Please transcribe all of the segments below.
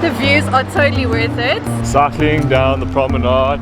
The views are totally worth it. Cycling down the promenade.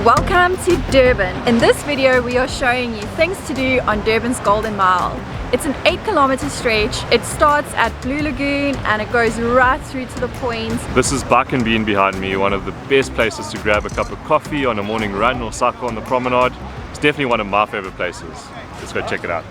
Welcome to Durban. In this video we are showing you things to do on Durban's Golden Mile. It's an 8-kilometer stretch. It starts at Blue Lagoon and it goes right through to the point. This is Buck and Bean behind me, one of the best places to grab a cup of coffee on a morning run or cycle on the promenade. It's definitely one of my favorite places. Let's go check it out.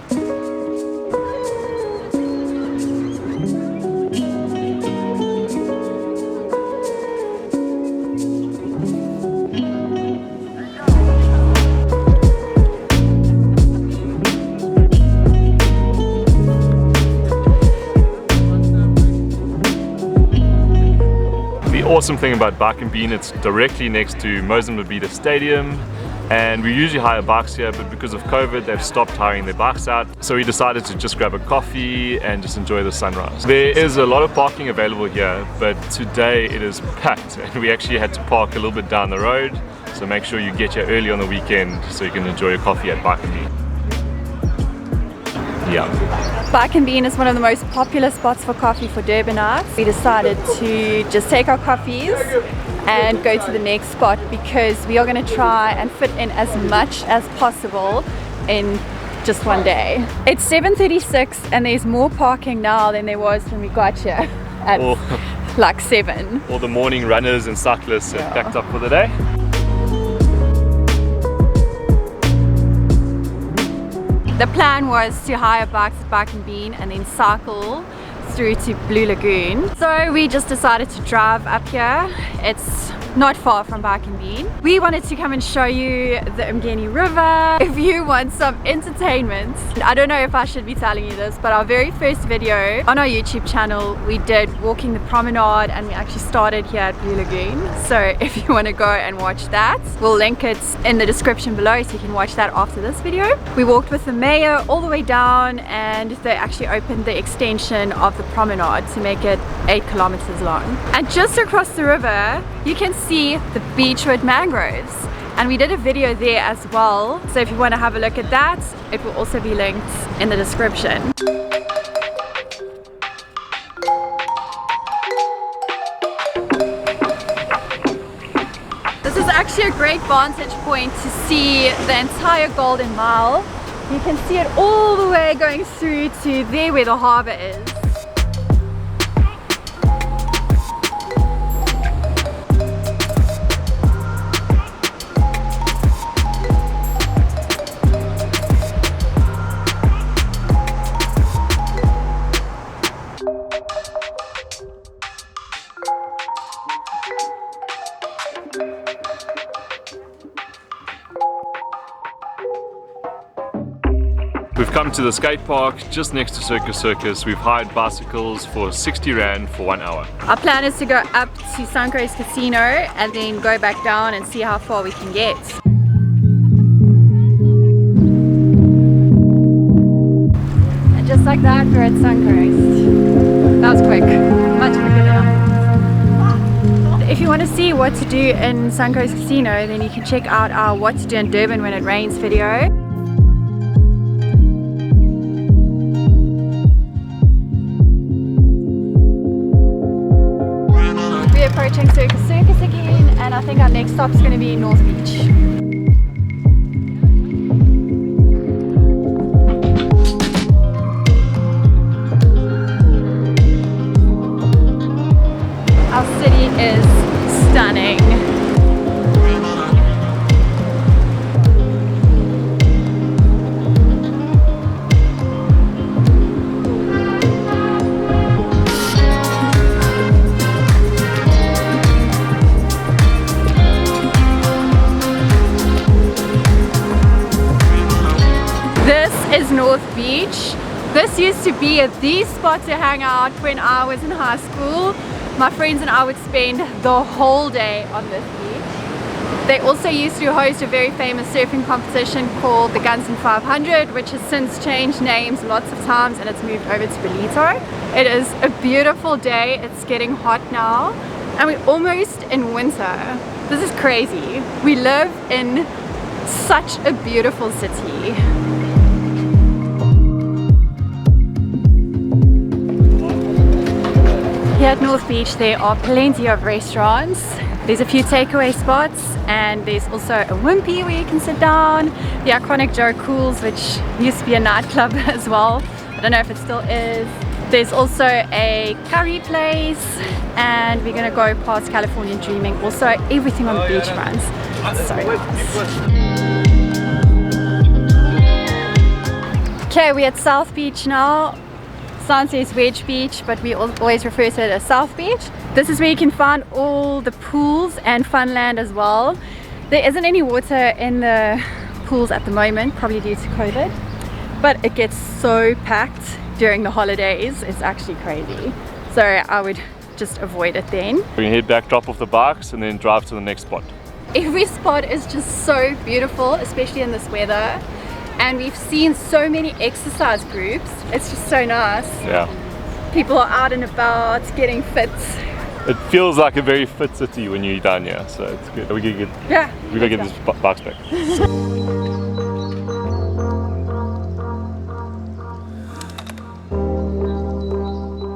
The awesome thing about Bike and Bean, it's directly next to Mozambique Stadium, and we usually hire bikes here, but because of COVID they've stopped hiring their bikes out, so we decided to just grab a coffee and just enjoy the sunrise. There is a lot of parking available here, but today it is packed and we actually had to park a little bit down the road, so make sure you get here early on the weekend so you can enjoy your coffee at Bike and Bean. Yeah. Bike and Bean is one of the most popular spots for coffee for Durbanites. We decided to just take our coffees and go to the next spot because we are going to try and fit in as much as possible in just one day. It's 7:36 and there's more parking now than there was when we got here at like 7. All the morning runners and cyclists have packed up for the day. The plan was to hire bikes at Bike and Bean and then cycle through to Blue Lagoon. So we just decided to drive up here. It's not far from Bike and Bean. We wanted to come and show you the Umgeni River. If you want some entertainment, I don't know if I should be telling you this, but our very first video on our YouTube channel, we did walking the promenade and we actually started here at Blue Lagoon. So if you want to go and watch that, we'll link it in the description below so you can watch that after this video. We walked with the mayor all the way down and they actually opened the extension of the promenade to make it 8 kilometers long. And just across the river, you can see the beachwood mangroves. And we did a video there as well. So if you want to have a look at that, it will also be linked in the description. This is actually a great vantage point to see the entire Golden Mile. You can see it all the way going through to there where the harbour is. We've come to the skate park just next to Circus Circus. We've hired bicycles for 60 Rand for 1 hour. Our plan is to go up to Sunken's casino and then go back down and see how far we can get. And just like that, we're at Sunken's. That was quick, much quicker than I thought. If you want to see what to do in Sunken's casino, then you can check out our What to Do in Durban When It Rains video. Approaching Circus Circus again, and I think our next stop is going to be North Beach. Our city is stunning. Is North Beach. This used to be the spot to hang out when I was in high school. My friends and I would spend the whole day on this beach. They also used to host a very famous surfing competition called the Gunson 500, which has since changed names lots of times and it's moved over to Belito. It is a beautiful day. It's getting hot now and we're almost in winter. This is crazy. We live in such a beautiful city. at North Beach there are plenty of restaurants. There's a few takeaway spots, and there's also a Wimpy where you can sit down. The iconic Joe Cool's, which used to be a nightclub as well. I don't know if it still is. There's also a curry place, and we're gonna go past California Dreaming. Also, everything on the beachfront. So nice. Okay, we're at South Beach now. Sign says Wedge Beach, but we always refer to it as South Beach. This is where you can find all the pools and funland as well. There isn't any water in the pools at the moment, probably due to COVID, but it gets so packed during the holidays. It's actually crazy. So I would just avoid it then. We're gonna head back, drop off the bikes, and then drive to the next spot. Every spot is just so beautiful, especially in this weather. And we've seen so many exercise groups. It's just so nice. Yeah. People are out and about, getting fit. It feels like a very fit city when you're down here, so it's good. We gotta get these bikes back.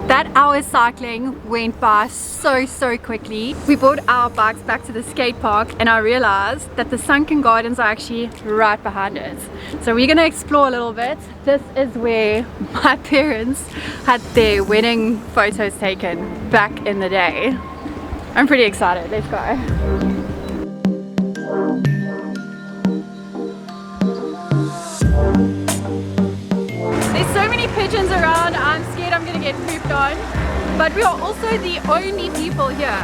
That hour cycling went by so quickly. We brought our bikes back to the skate park, and I realized that the Sunken gardens are actually right behind us. So we're gonna explore a little bit. This is where my parents had their wedding photos taken back in the day. I'm pretty excited. Let's go. There's so many pigeons around. I'm scared I'm gonna get pooped on, but we are also the only people here.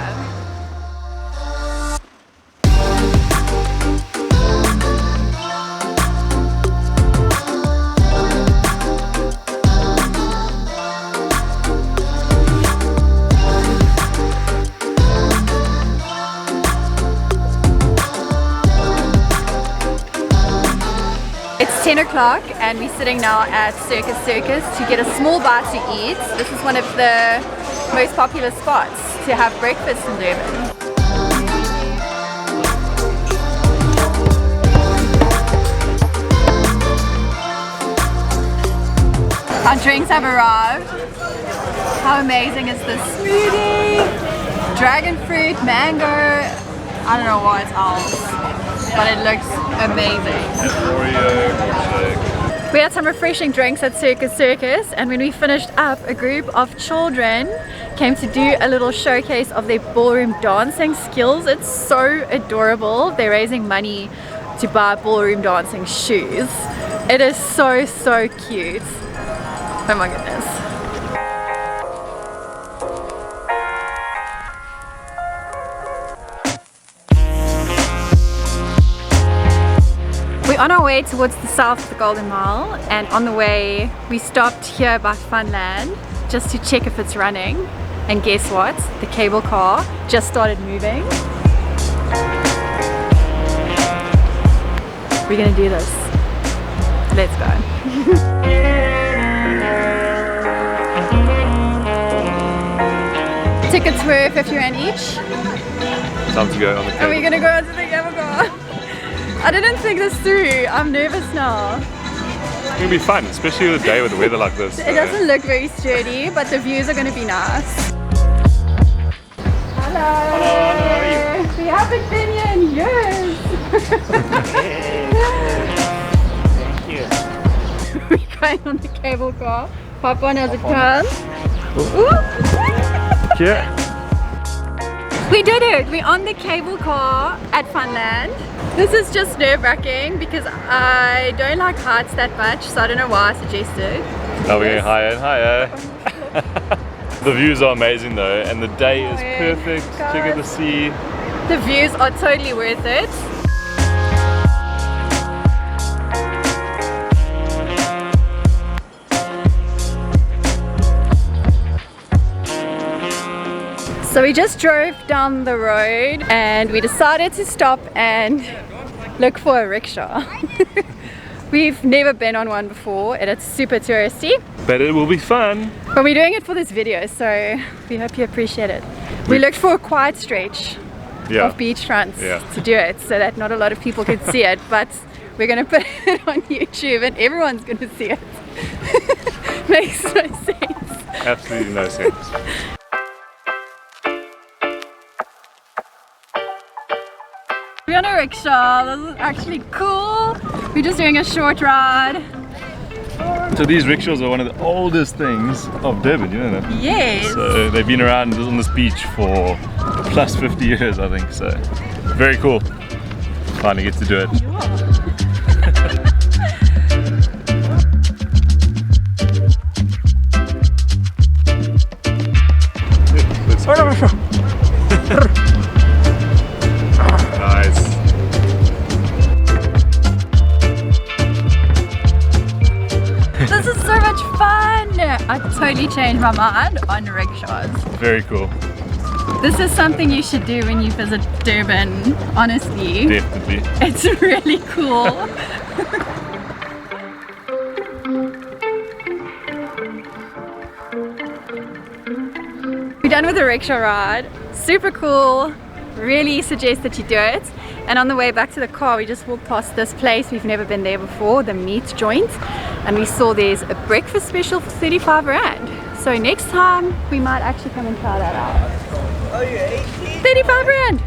It's 10 o'clock and we're sitting now at Circus Circus to get a small bite to eat. This is one of the most popular spots to have breakfast in Durban. Our drinks have arrived. How amazing is this smoothie? Dragon fruit, mango, I don't know what else, but it looks amazing. We had some refreshing drinks at Circus Circus, and when we finished up, a group of children came to do a little showcase of their ballroom dancing skills. It's so adorable. They're raising money to buy ballroom dancing shoes. It is so cute. Oh my goodness. We're on our way towards the south of the Golden Mile, and on the way we stopped here by Funland just to check if it's running, and guess what? The cable car just started moving. We're gonna do this. Let's go. Tickets were 50 Rand each. Time to go on the cable. And we're gonna go onto the cable car. I didn't think this through. I'm nervous now. It's gonna be fun, especially with a day with the weather like this. It doesn't look very sturdy, but the views are gonna be nice. Hello. Hello, how are you? We haven't been here in years. Thank you. We're going on the cable car. Pop on as it comes. Yeah. We did it! We're on the cable car at Funland. This is just nerve-wracking because I don't like heights that much, so I don't know why I suggested. Now we're getting higher and higher. The views are amazing though, and the day is perfect. Look at the sea. The views are totally worth it. So we just drove down the road and we decided to stop and look for a rickshaw. We've never been on one before and it's super touristy. But it will be fun. But we're doing it for this video, so we hope you appreciate it. We looked for a quiet stretch of beachfronts to do it so that not a lot of people could see it, but we're going to put it on YouTube and everyone's going to see it. Makes no sense. Absolutely no sense. We're on a rickshaw. This is actually cool. We're just doing a short ride. So these rickshaws are one of the oldest things of Durban, you know that? Yes. So they've been around on this beach for plus 50 years, I think. So very cool. Finally get to do it. Nice. This is so much fun! I totally changed my mind on rickshaws. Very cool. This is something you should do when you visit Durban, honestly. Definitely. It's really cool. We're done with the rickshaw ride. Super cool. Really suggest that you do it. And on the way back to the car, we just walked past this place. We've never been there before, the meat joint. And we saw there's a breakfast special for 35 Rand. So next time, we might actually come and try that out. 35 Rand!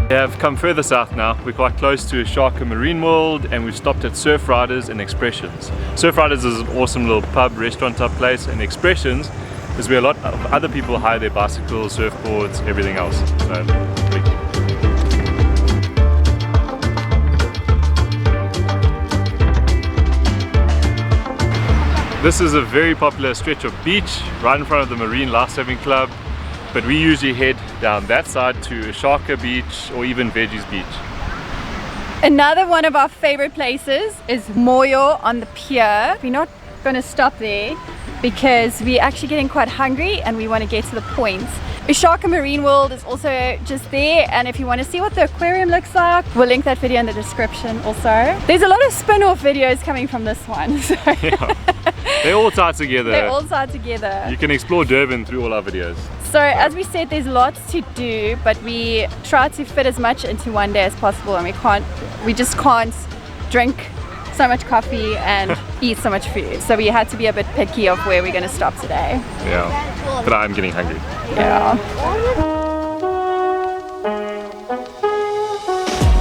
We have come further south now. We're quite close to Sharka Marine World and we've stopped at Surf Riders and Expressions. Surf Riders is an awesome little pub, restaurant type place, and Expressions is where a lot of other people hire their bicycles, surfboards, everything else. So, this is a very popular stretch of beach right in front of the Marine Lifesaving Club, but we usually head down that side to Sharka Beach or even Veggies Beach. Another one of our favorite places is Moyo on the pier. We're not going to stop there because we're actually getting quite hungry and we want to get to the point. Sharka Marine World is also just there, and if you want to see what the aquarium looks like, we'll link that video in the description also. There's a lot of spin-off videos coming from this one. So. Yeah. They're all tied together. They're all tied together. You can explore Durban through all our videos. So as we said, there's lots to do, but we try to fit as much into one day as possible, and we just can't drink so much coffee and eat so much food. So we had to be a bit picky of where we're going to stop today. Yeah, but I'm getting hungry. Yeah.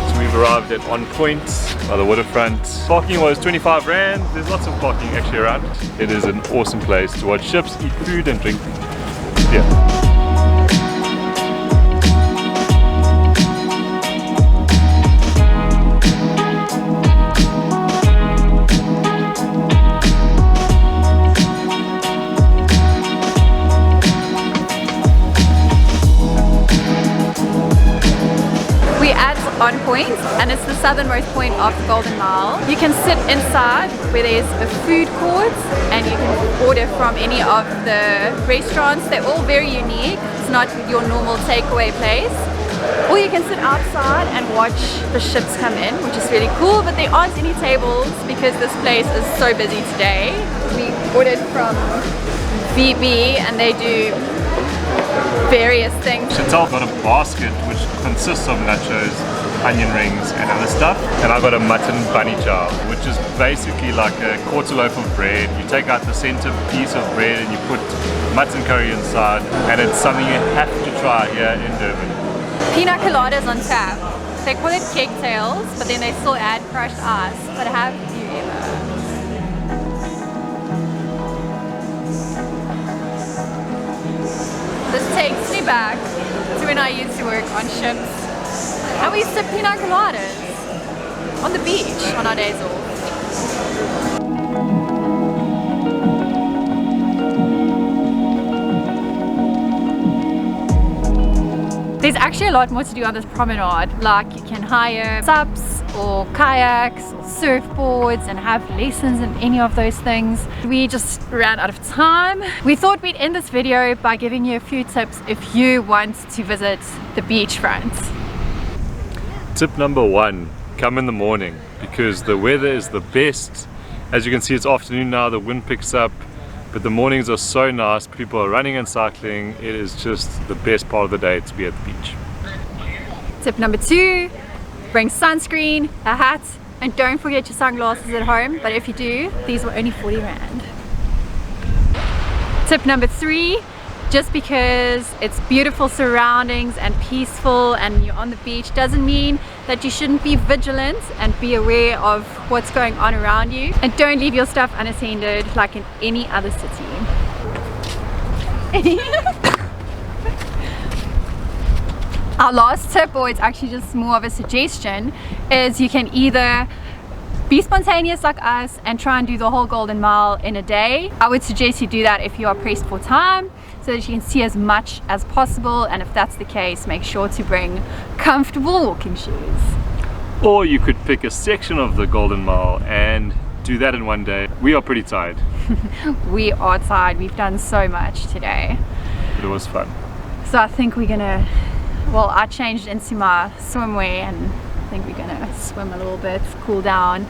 So we've arrived at On Point by the waterfront. Parking was 25 Rand. There's lots of parking actually around. It is an awesome place to watch ships, eat food and drink. Yeah. On Point, and it's the southernmost point of the Golden Mile. You can sit inside where there's a food court and you can order from any of the restaurants. They're all very unique. It's not your normal takeaway place. Or you can sit outside and watch the ships come in, which is really cool, but there aren't any tables because this place is so busy today. We ordered from VB and they do various things. Chantal got a basket which consists of nachos, onion rings and other stuff, and I got a mutton bunny chow, which is basically like a quarter loaf of bread. You take out the center piece of bread and you put mutton curry inside, and it's something you have to try here in Durban. Pina coladas on tap. They call it kegtails, but then they still add crushed ice. But have you ever? This takes me back to when I used to work on ships. And we used to pina coladas on the beach on our days off. There's actually a lot more to do on this promenade. Like you can hire subs or kayaks or surfboards and have lessons in any of those things. We just ran out of time. We thought we'd end this video by giving you a few tips if you want to visit the beachfront. Tip number 1, come in the morning because the weather is the best. As you can see, it's afternoon now, the wind picks up, but the mornings are so nice. People are running and cycling. It is just the best part of the day to be at the beach. Tip number 2, bring sunscreen, a hat, and don't forget your sunglasses at home, but if you do, these were only 40 Rand. Tip number 3, Just because it's beautiful surroundings and peaceful and you're on the beach doesn't mean that you shouldn't be vigilant and be aware of what's going on around you. And don't leave your stuff unattended like in any other city. Our last tip, or it's actually just more of a suggestion, is you can either be spontaneous like us and try and do the whole Golden Mile in a day. I would suggest you do that if you are pressed for time, so that you can see as much as possible, and if that's the case, make sure to bring comfortable walking shoes. Or you could pick a section of the Golden Mile and do that in one day. We are pretty tired. We are tired, we've done so much today. But it was fun. So I think we're gonna, well, I changed into my swimwear and I think we're gonna swim a little bit, cool down.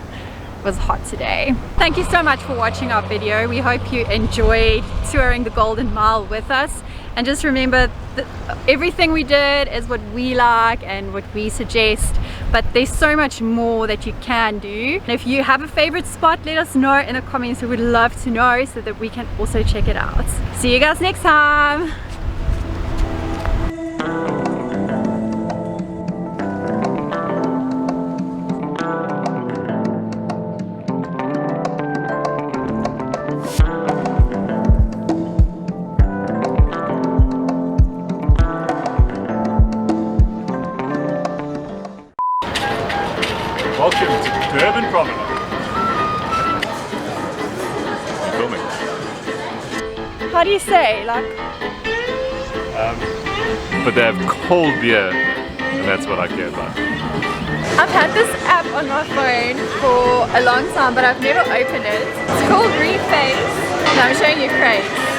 It was hot today. Thank you so much for watching our video. We hope you enjoyed touring the Golden Mile with us. And just remember that everything we did is what we like and what we suggest, but there's so much more that you can do. And if you have a favorite spot, let us know in the comments. We would love to know so that we can also check it out. See you guys next time. Welcome to Durban Promenade. You filming? How do you say, like? But they have cold beer, and that's what I care about. I've had this app on my phone for a long time, but I've never opened it. It's called Reface. Now I'm showing you crates.